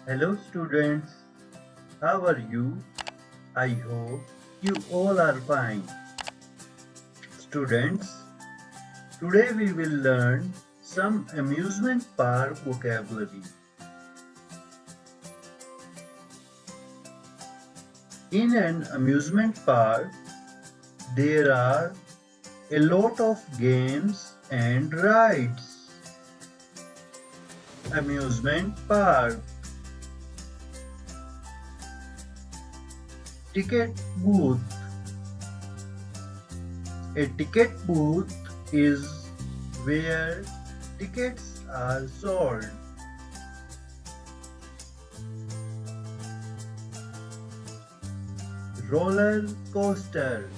Hello students, how are you? I hope you all are fine. Students, today we will learn some amusement park vocabulary. In an amusement park, there are a lot of games and rides. Amusement park. Ticket booth. A ticket booth is where tickets are sold. Roller coaster.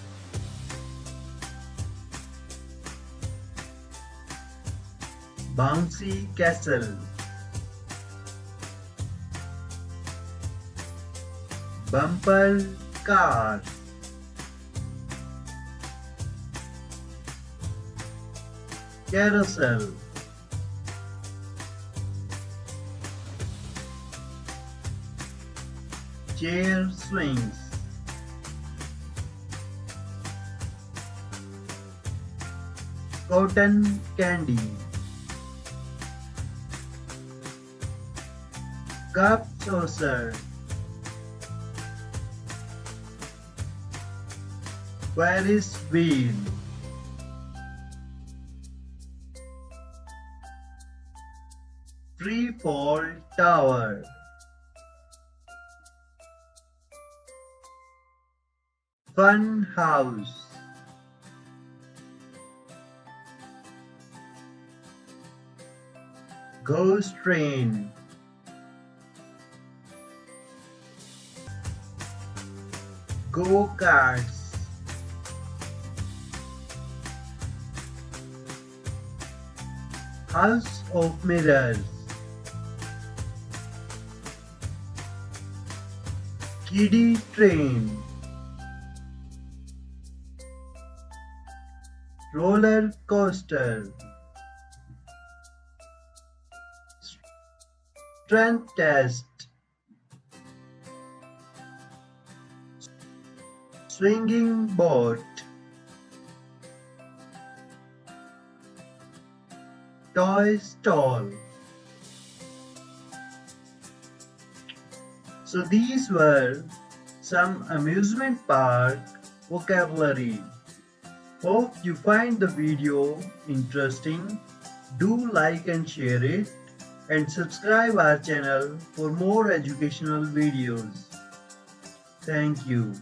Bouncy castle. Bumper car. Carousel. Chair swings. Cotton candy. Cup saucer. Ferris wheel. Freefall tower. Fun house. Ghost train. Go-karts. House of mirrors. Kiddie train. Roller coaster. Strength test. Swinging boat. Toy stall. So these were some amusement park vocabulary. Hope you find the video interesting. Do like and share it, and subscribe our channel for more educational videos. Thank you.